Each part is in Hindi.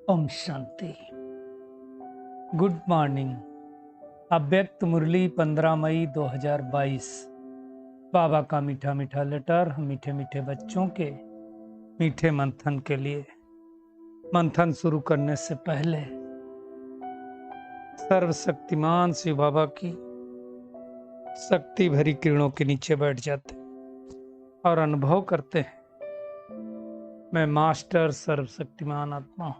ओम शांति। Good morning. अव्यक्त मुरली 15 मई 2022। बाबा का मीठा मीठा लेटर हम मीठे मीठे बच्चों के मीठे मंथन के लिए। मंथन शुरू करने से पहले सर्वशक्तिमान शिव बाबा की शक्ति भरी किरणों के नीचे बैठ जाते और अनुभव करते हैं, मैं मास्टर सर्वशक्तिमान आत्मा हूं,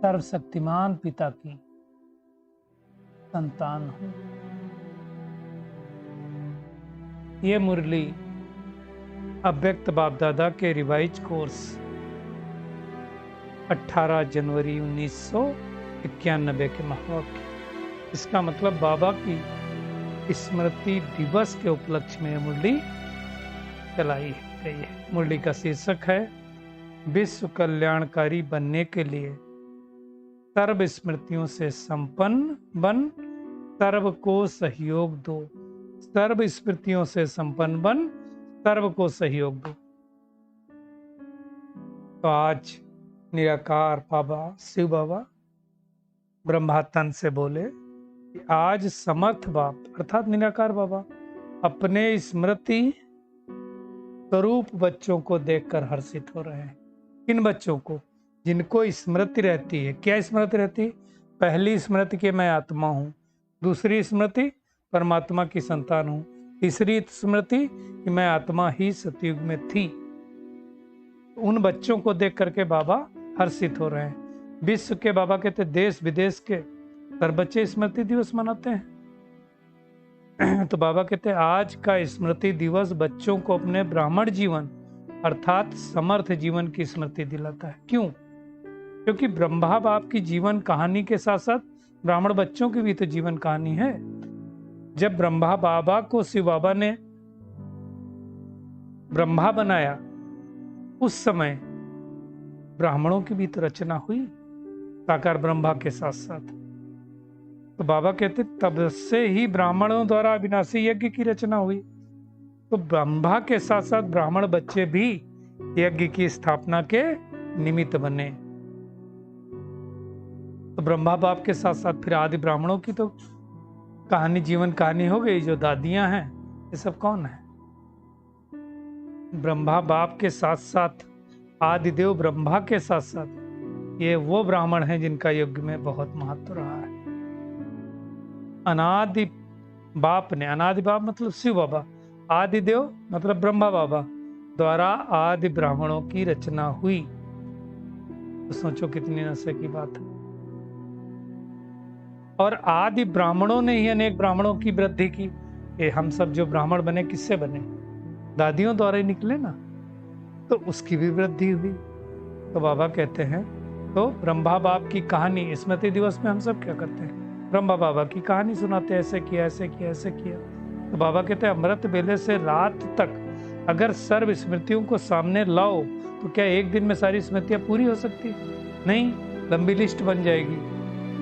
सर्वशक्तिमान पिता की संतान हूं। ये मुरली अव्यक्त बाप दादा के रिवाइज कोर्स 18 जनवरी 1991 के महावाक्य। इसका मतलब बाबा की स्मृति दिवस के उपलक्ष्य में मुरली चलाई गई है। मुरली का शीर्षक है विश्व कल्याणकारी बनने के लिए सर्व स्मृतियों से संपन्न बन, सर्व को सहयोग दो। सर्व स्मृतियों से संपन्न बन, सर्व को सहयोग दो। तो आज निराकार बाबा शिव बाबा ब्रह्मा तन से बोले कि आज समर्थ बाप अर्थात निराकार बाबा अपने स्मृति स्वरूप बच्चों को देखकर हर्षित हो रहे हैं। किन बच्चों को? जिनको स्मृति रहती है। क्या स्मृति रहती? पहली स्मृति कि मैं आत्मा हूं, दूसरी स्मृति परमात्मा की संतान हूं, तीसरी स्मृति कि मैं आत्मा ही सतयुग में थी। उन बच्चों को देख करके बाबा हर्षित हो रहे हैं। विश्व के बाबा कहते देश विदेश के हर बच्चे स्मृति दिवस मनाते हैं। तो बाबा कहते आज का स्मृति दिवस बच्चों को अपने ब्राह्मण जीवन अर्थात समर्थ जीवन की स्मृति दिलाता है। क्यों? क्योंकि ब्रह्मा बाप की जीवन कहानी के साथ साथ ब्राह्मण बच्चों की भी तो जीवन कहानी है। जब ब्रह्मा बाबा को शिव बाबा ने ब्रह्मा बनाया उस समय ब्राह्मणों की भी तो रचना हुई साकार ब्रह्मा के साथ साथ। तो बाबा कहते तब से ही ब्राह्मणों द्वारा अविनाशी यज्ञ की रचना हुई। तो ब्रह्मा के साथ साथ ब्राह्मण बच्चे भी यज्ञ की स्थापना के निमित्त बने। तो ब्रह्मा बाप के साथ साथ फिर आदि ब्राह्मणों की तो कहानी जीवन कहानी हो गई। जो दादियां हैं ये सब कौन है? ब्रह्मा बाप के साथ साथ आदि देव ब्रह्मा के साथ साथ ये वो ब्राह्मण हैं जिनका युग में बहुत महत्व रहा है। अनादि बाप ने, अनादि बाप मतलब शिव बाबा, आदि देव मतलब ब्रह्मा बाबा द्वारा आदि ब्राह्मणों की रचना हुई। तो सोचो कितनी नशे की बात है। और आदि ब्राह्मणों ने ही अनेक ब्राह्मणों की वृद्धि की। ये हम सब जो ब्राह्मण बने किससे बने? दादियों द्वारा ही निकले ना, तो उसकी भी वृद्धि हुई। तो बाबा कहते हैं तो ब्रह्मा बाप की कहानी स्मृति दिवस में हम सब क्या करते हैं? ब्रह्मा बाबा की कहानी सुनाते हैं, ऐसे किया ऐसे किया ऐसे किया। तो बाबा कहते हैं अमृत बेले से रात तक अगर सर्व स्मृतियों को सामने लाओ तो क्या एक दिन में सारी स्मृतियां पूरी हो सकती? नहीं, लंबी लिस्ट बन जाएगी,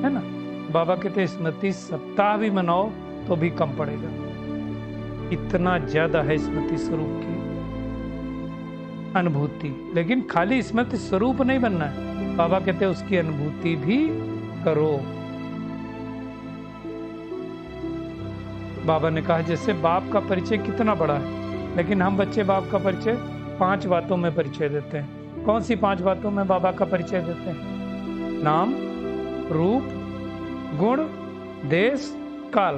है ना। बाबा कहते हैं स्मृति सप्ताह भी मनाओ तो भी कम पड़ेगा, इतना ज्यादा है स्मृति स्वरूप की अनुभूति। लेकिन खाली स्मृति स्वरूप नहीं बनना है, बाबा कहते हैं उसकी अनुभूति भी करो। बाबा ने कहा जैसे बाप का परिचय कितना बड़ा है, लेकिन हम बच्चे बाप का परिचय 5 बातों में परिचय देते हैं। कौन सी 5 बातों में बाबा का परिचय देते हैं? नाम, रूप, गुण, देश, काल।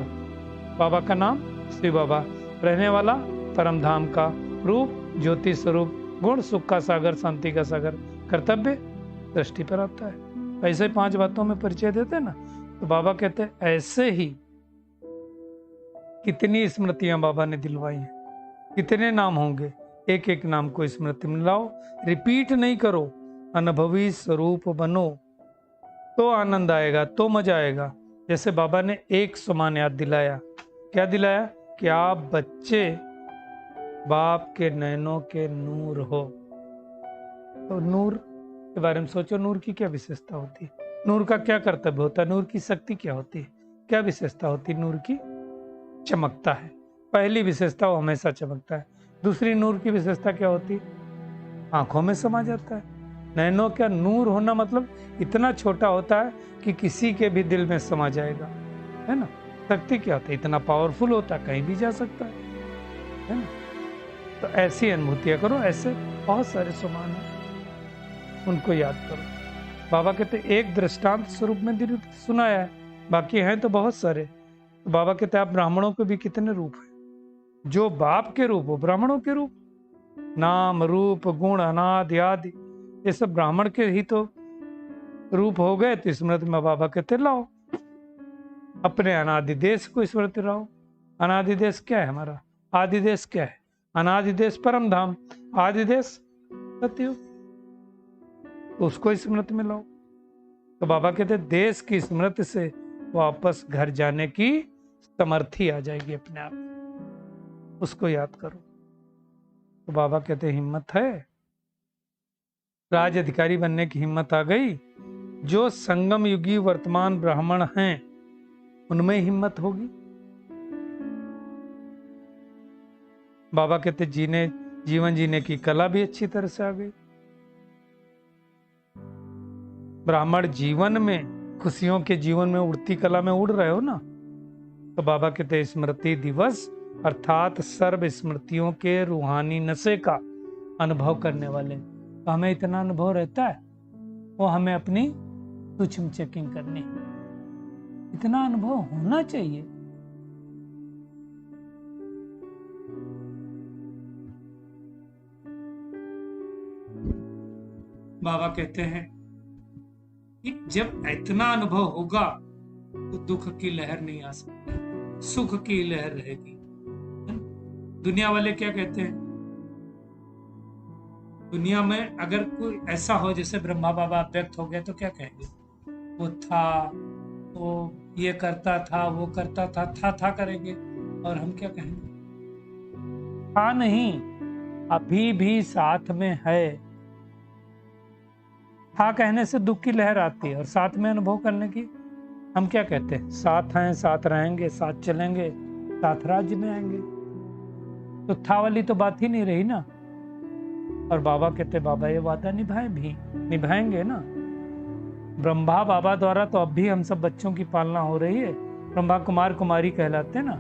बाबा का नाम शिव बाबा, रहने वाला परम धाम का, रूप ज्योति स्वरूप, गुण सुख का सागर शांति का सागर, कर्तव्य दृष्टि पर आता है। ऐसे 5 बातों में परिचय देते हैं ना। तो बाबा कहते हैं ऐसे ही कितनी स्मृतियां बाबा ने दिलवाई हैं, कितने नाम होंगे, एक एक नाम को स्मृति में लाओ, रिपीट नहीं करो, अनुभवी स्वरूप बनो तो आनंद आएगा, तो मजा आएगा। जैसे बाबा ने एक समान याद दिलाया। क्या दिलाया? कि आप बच्चे बाप के नैनों के नूर हो। तो नूर के बारे में सोचो, नूर की क्या विशेषता होती है? नूर का क्या कर्तव्य होता है? नूर की शक्ति क्या होती है? क्या विशेषता होती है? नूर की चमकता है। पहली विशेषता वो हमेशा चमकता है। दूसरी नूर की विशेषता क्या होती है? आंखों में समा जाता है। नैनों का नूर होना मतलब इतना छोटा होता है कि किसी के भी दिल में समा जाएगा, है ना। शक्ति क्या होता है, इतना पावरफुल होता है, कहीं भी जा सकता है ना। तो ऐसी अनुभूतियां करो, ऐसे बहुत सारे समान है, उनको याद करो। बाबा कहते एक दृष्टांत स्वरूप में सुनाया है, बाकी हैं तो बहुत सारे। तो बाबा कहते आप ब्राह्मणों के भी कितने रूप हैं, जो बाप के रूप हो ब्राह्मणों के रूप, नाम रूप गुण अनादि आदि ये सब ब्राह्मण के ही तो रूप हो गए। तो स्मृति में बाबा कहते लाओ, अपने अनादि देश को स्मृति लाओ। अनादि देश क्या है हमारा, आदि देश क्या है, अनादि देश परम धाम, आदि देश सत्युग, तो उसको स्मृति में लाओ। तो बाबा कहते देश की स्मृति से वापस घर जाने की समर्थी आ जाएगी अपने आप, उसको याद करो। तो बाबा कहते हिम्मत है, राज अधिकारी बनने की हिम्मत आ गई। जो संगम युगी वर्तमान ब्राह्मण हैं उनमें हिम्मत होगी। बाबा कहते जीवन जीने की कला भी अच्छी तरह से आ गई। ब्राह्मण जीवन में, खुशियों के जीवन में उड़ती कला में उड़ रहे हो ना। तो बाबा कहते स्मृति दिवस अर्थात सर्व स्मृतियों के रूहानी नशे का अनुभव करने वाले। तो हमें इतना अनुभव रहता है, वो हमें अपनी सूक्ष्म चेकिंग करनी, इतना अनुभव होना चाहिए। बाबा कहते हैं कि जब इतना अनुभव होगा तो दुख की लहर नहीं आ सकती, सुख की लहर रहेगी। दुनिया वाले क्या कहते हैं, दुनिया में अगर कोई ऐसा हो जैसे ब्रह्मा बाबा व्यक्त हो गए तो क्या कहेंगे, वो था, वो ये करता था, वो करता था करेंगे। और हम क्या कहेंगे, था नहीं, अभी भी साथ में है। था कहने से दुख की लहर आती है, और साथ में अनुभव करने की हम क्या कहते हैं, साथ हैं, साथ रहेंगे, साथ चलेंगे, साथ राज्य में आएंगे। तो था वाली तो बात ही नहीं रही ना। और बाबा कहते बाबा ये वादा निभाएंगे ना। ब्रह्मा बाबा द्वारा तो अब भी हम सब बच्चों की पालना हो रही है। ब्रह्मा कुमार कुमारी कहलाते ना।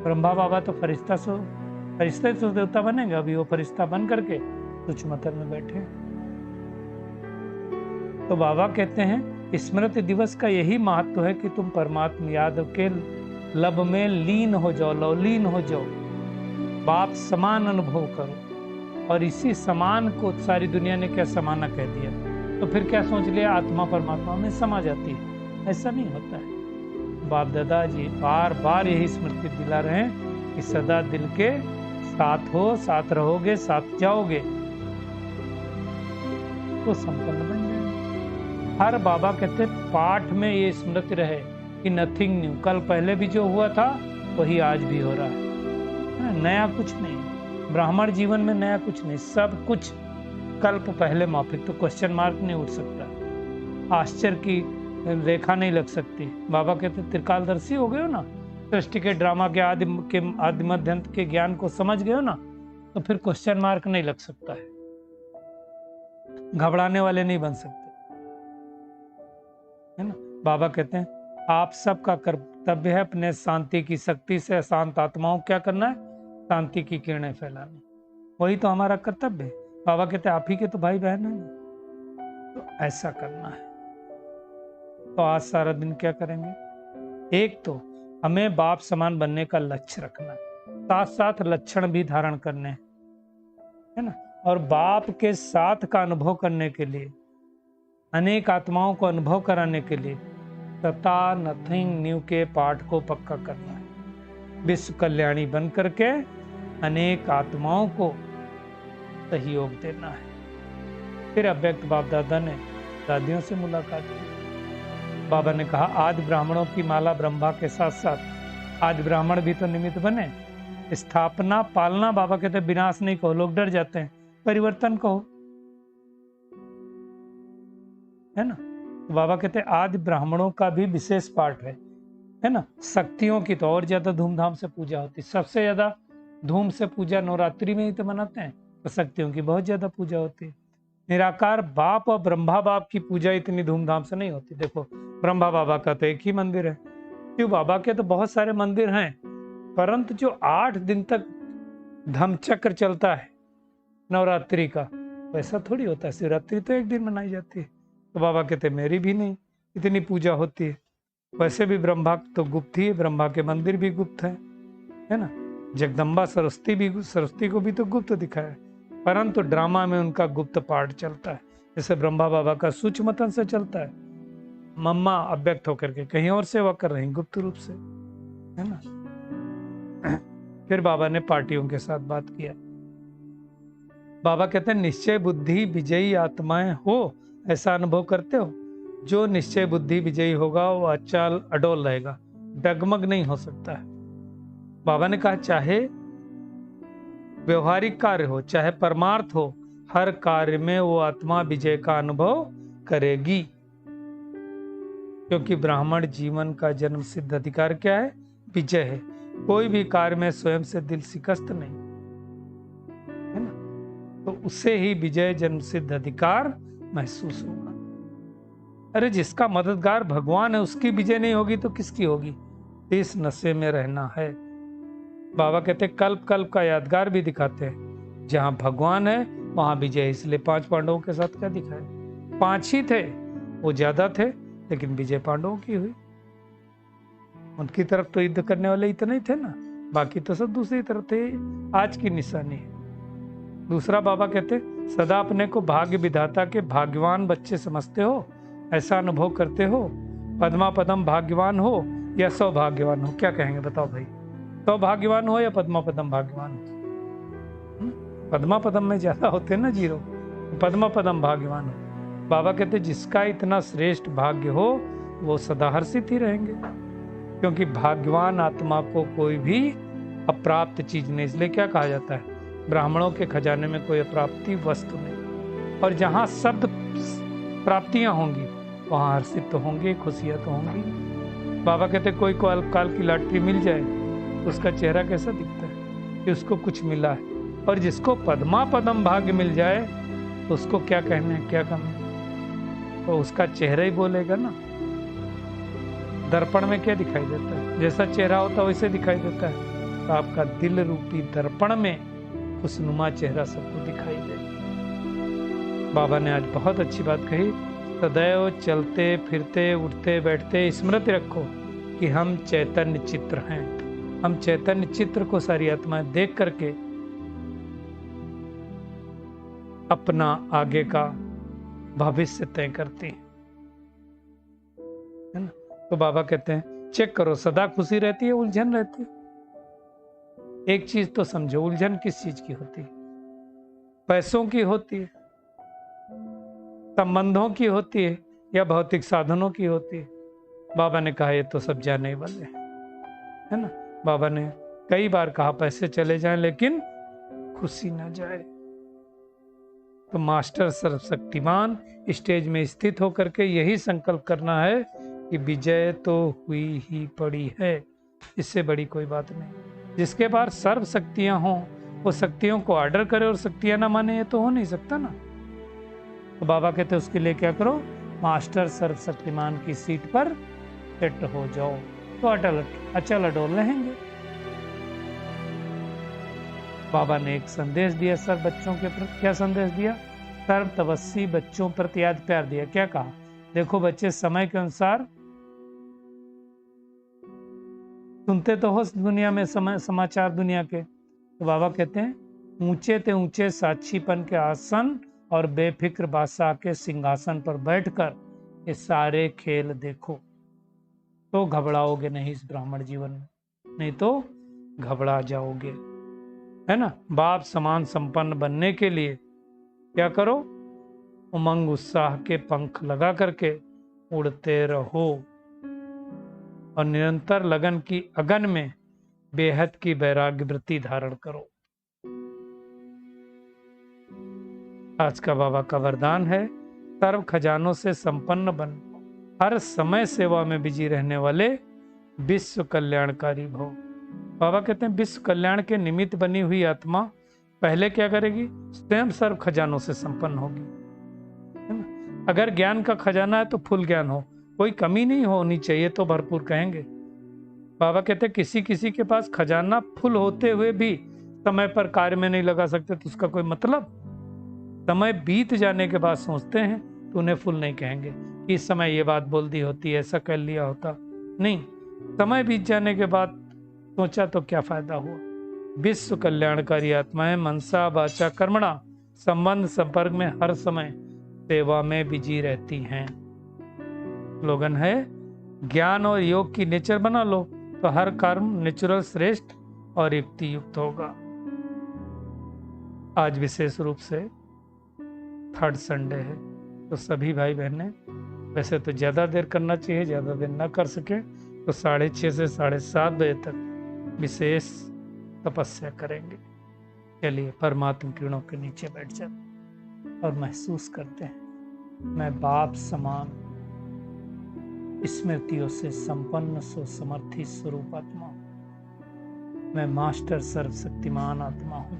ब्रह्मा बाबा तो फरिश्ता से देवता बनेंगे, अभी वो फरिश्ता बन करके सूक्ष्मतर में बैठे। तो बाबा कहते हैं स्मृति दिवस का यही महत्व है कि तुम परमात्मा याद के लब में लीन हो जाओ, लवलीन हो जाओ, बाप समान अनुभव करो। और इसी समान को सारी दुनिया ने क्या समाना कह दिया, तो फिर क्या सोच लिया आत्मा परमात्मा में समा जाती है। ऐसा नहीं होता है। बाप दादा जी बार बार यही स्मृति दिला रहे हैं कि सदा दिल के साथ हो, साथ रहोगे, साथ जाओगे तो संपन्न बन जाएंगे। हर बाबा कहते पाठ में ये स्मृति रहे कि नथिंग न्यू, कल पहले भी जो हुआ था वही आज भी हो रहा है, नया कुछ नहीं। ब्राह्मण जीवन में नया कुछ नहीं, सब कुछ कल्प पहले माफिक। तो क्वेश्चन मार्क नहीं उठ सकता, आश्चर्य की रेखा नहीं लग सकती। बाबा कहते त्रिकालदर्शी हो गए हो ना, सृष्टि के ड्रामा के आदि मध्य अंत के ज्ञान को समझ गए हो ना, तो फिर क्वेश्चन मार्क नहीं लग सकता है, घबराने वाले नहीं बन सकते, है ना। बाबा कहते हैं आप सबका कर्तव्य है अपने शांति की शक्ति से अशांत आत्माओं क्या करना है, शांति की किरणें फैलानी, वही तो हमारा कर्तव्य है। बाबा कहते हैं आप ही के तो भाई बहन हैं, तो ऐसा करना है। तो आज सारा दिन क्या करेंगे, एक तो हमें बाप समान बनने का लक्ष्य रखना है, साथ साथ लक्षण भी धारण करने हैं, है ना। और बाप के साथ का अनुभव करने के लिए, अनेक आत्माओं को अनुभव कराने के लिए तथा नथिंग न्यू के पाठ को पक्का करना है। विश्व कल्याणी बन करके अनेक आत्माओं को सहयोग देना है। फिर अव्यक्त बाप दादा ने दादियों से मुलाकात की। बाबा ने कहा आदि ब्राह्मणों की माला ब्रह्मा के साथ साथ आदि ब्राह्मण भी तो निमित्त बने। स्थापना पालना बाबा कहते विनाश नहीं कहो, लोग डर जाते हैं, परिवर्तन कहो, है ना। बाबा कहते आदि ब्राह्मणों का भी विशेष पाठ है ना। शक्तियों की तो और ज्यादा धूमधाम से पूजा होती, सबसे ज्यादा धूम से पूजा नवरात्रि में ही तो मनाते हैं, तो शक्तियों की बहुत ज्यादा पूजा होती है। निराकार बाप और ब्रह्मा बाप की पूजा इतनी धूमधाम से नहीं होती। देखो ब्रह्मा बाबा का तो एक ही मंदिर है, शिव बाबा के तो बहुत सारे मंदिर हैं, परंतु जो 8 दिन तक धम्मचक्र चलता है नवरात्रि का, वैसा थोड़ी होता है। शिवरात्रि तो एक दिन मनाई जाती है। तो बाबा कहते मेरी भी नहीं इतनी पूजा होती है। वैसे भी ब्रह्मा तो गुप्त ही है, ब्रह्मा के मंदिर भी गुप्त है ना। जगदम्बा सरस्वती को भी तो गुप्त दिखाया है, परंतु ड्रामा में उनका गुप्त पाठ चलता है। जैसे ब्रह्मा बाबा का सूक्ष्म मतन से चलता है, मम्मा अव्यक्त होकर के कहीं और सेवा कर रही गुप्त रूप से, है ना। फिर बाबा ने पार्टियों के साथ बात किया। बाबा कहते हैं निश्चय बुद्धि विजयी आत्माएं हो, ऐसा अनुभव करते हो। जो निश्चय बुद्धि विजयी होगा वो अचाल अडोल रहेगा, डगमग नहीं हो सकता है। बाबा ने कहा चाहे व्यवहारिक कार्य हो चाहे परमार्थ हो, हर कार्य में वो आत्मा विजय का अनुभव करेगी, क्योंकि ब्राह्मण जीवन का जन्म सिद्ध अधिकार क्या है? विजय है। कोई भी कार्य में स्वयं से दिल शिकस्त नहीं, है ना। तो उससे ही विजय जन्म सिद्ध अधिकार महसूस होगा। अरे जिसका मददगार भगवान है उसकी विजय नहीं होगी तो किसकी होगी? इस नशे में रहना है। बाबा कहते कल्प कल्प का यादगार भी दिखाते हैं, जहां भगवान है वहां विजय। इसलिए 5 पांडवों के साथ क्या दिखाया? 5 ही थे, वो ज्यादा थे, लेकिन विजय पांडवों की हुई। उनकी तरफ तो युद्ध करने वाले इतने ही थे ना, बाकी तो सब दूसरी तरफ थे। आज की निशानी है। दूसरा बाबा कहते सदा अपने को भाग्य विधाता के भाग्यवान बच्चे समझते हो, ऐसा अनुभव करते हो। पद्मा पदम भाग्यवान हो या सौभाग्यवान हो? क्या कहेंगे बताओ भाई, सौभाग्यवान हो या पद्मा पदम भाग्यवान हो? पद्मा पदम में ज्यादा होते ना जीरो, पद्मा पदम भाग्यवान हो। बाबा कहते जिसका इतना श्रेष्ठ भाग्य हो वो सदा हर्षित ही रहेंगे, क्योंकि भाग्यवान आत्मा को कोई भी अप्राप्त चीज नहीं। इसलिए क्या कहा जाता है? ब्राह्मणों के खजाने में कोई अप्राप्ति वस्तु नहीं। और जहां शब्द प्राप्तियां होंगी वहां हर्षित तो होंगे, खुशियां तो होंगी। बाबा कहते कोई को अल्पकाल की लॉटरी मिल जाए, उसका चेहरा कैसा दिखता है कि उसको कुछ मिला है। और जिसको पद्मा पदम भाग्य मिल जाए तो उसको क्या कहना है, क्या करना है? तो उसका चेहरा ही बोलेगा ना। दर्पण में क्या दिखाई देता है? जैसा चेहरा होता है वैसे दिखाई देता है। तो आपका दिल रूपी दर्पण में खुशनुमा चेहरा सबको दिखाई दे। बाबा ने आज बहुत अच्छी बात कही, सदैव चलते फिरते उठते बैठते स्मृति रखो कि हम चैतन्य चित्र हैं। हम चैतन्य चित्र को सारी आत्माएं देख करके अपना आगे का भविष्य तय करती है ना। तो बाबा कहते हैं चेक करो, सदा खुशी रहती है, उलझन रहती है। एक चीज तो समझो, उलझन किस चीज की होती है? पैसों की होती है, संबंधों की होती है, या भौतिक साधनों की होती है? बाबा ने कहा ये तो सब जाने वाले है ना। बाबा ने कई बार कहा पैसे चले जाएं लेकिन खुशी ना जाए। तो मास्टर सर्वशक्तिमान स्टेज में स्थित होकर के यही संकल्प करना है कि विजय तो हुई ही पड़ी है, इससे बड़ी कोई बात नहीं। जिसके पास सर्व शक्तियां हों वो शक्तियों को ऑर्डर करे और शक्तियां ना माने, ये तो हो नहीं सकता ना। तो बाबा कहते उसके लिए क्या करो? मास्टर सर्वशक्तिमान की सीट पर सेट हो जाओ, तो अचल अडोल रहेंगे। बाबा ने एक संदेश दिया सब बच्चों के प्रति। क्या संदेश दिया? सर्व तपस्वी बच्चों प्रति आज प्यार दिया। क्या कहा? देखो बच्चे, समय के अनुसार सुनते तो हो दुनिया में समाचार दुनिया के, तो बाबा कहते हैं ऊंचे ते ऊंचे साक्षीपन के आसन और बेफिक्र बादशाह के सिंहासन पर बैठकर ये सारे खेल देखो, तो घबराओगे नहीं इस ब्राह्मण जीवन में, नहीं तो घबरा जाओगे, है ना। बाप समान संपन्न बनने के लिए क्या करो? उमंग उत्साह के पंख लगा करके उड़ते रहो और निरंतर लगन की अगन में बेहद की वैराग्य वृत्ति धारण करो। आज का बाबा का वरदान है सर्व खजानों से संपन्न बन, हर समय सेवा में बिजी रहने वाले विश्व कल्याणकारी भव। बाबा कहते हैं विश्व कल्याण के निमित्त बनी हुई आत्मा पहले क्या करेगी? स्वयं सर्व खजानों से संपन्न होगी। अगर ज्ञान का खजाना है तो फुल ज्ञान हो, कोई कमी नहीं होनी चाहिए तो भरपूर कहेंगे। बाबा कहते किसी किसी के पास खजाना फुल होते हुए भी समय पर कार्य में नहीं लगा सकते तो उसका कोई मतलब। समय बीत जाने के बाद सोचते हैं तो उन्हें फुल नहीं कहेंगे कि इस समय ये बात बोल दी होती, ऐसा कर लिया होता। नहीं, समय बीत जाने के बाद सोचा तो क्या फायदा हुआ। विश्व कल्याणकारी आत्माएं मनसा वाचा कर्मणा संबंध संपर्क में हर समय सेवा में बिजी रहती हैं। स्लोगन है, ज्ञान और योग की नेचर बना लो तो हर कर्म नेचुरल, श्रेष्ठ और युक्ति युक्त होगा। आज विशेष रूप से 3rd संडे है तो सभी भाई बहनें, वैसे तो ज़्यादा देर करना चाहिए, ज़्यादा देर ना कर सके तो 6:30 से 7:30 बजे तक विशेष तपस्या करेंगे। चलिए परमात्मा किरणों के नीचे बैठ जाते और महसूस करते हैं, मैं बाप समान स्मृतियों से संपन्न सो समर्थी स्वरूप आत्मा हूं। मैं मास्टर सर्वशक्तिमान आत्मा हूं।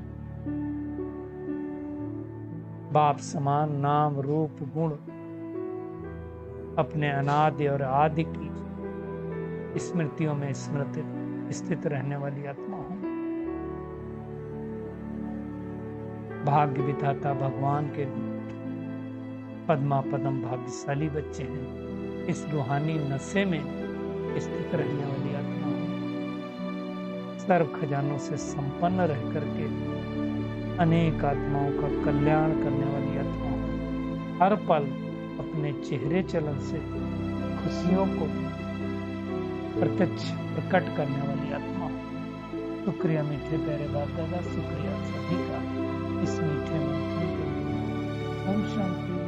बाप समान नाम रूप गुण अपने अनादि और आदि की स्मृतियों में स्थित रहने वाली आत्मा हूं। भाग्य विधाता भगवान के पद्मा पदम भाग्यशाली बच्चे हैं। इस रूहानी नशे में स्थित रहने वाली आत्मा हूं। सर्व खजानों से संपन्न रह करके अनेक आत्माओं का कल्याण करने वाली आत्मा हूं। हर पल अपने चेहरे चलन से खुशियों को प्रत्यक्ष प्रकट करने वाली आत्मा हूं। शुक्रिया मीठे प्यारे बाप दादा, शुक्रिया सभी का इस मीठे मंथन के लिए। ओम शांति।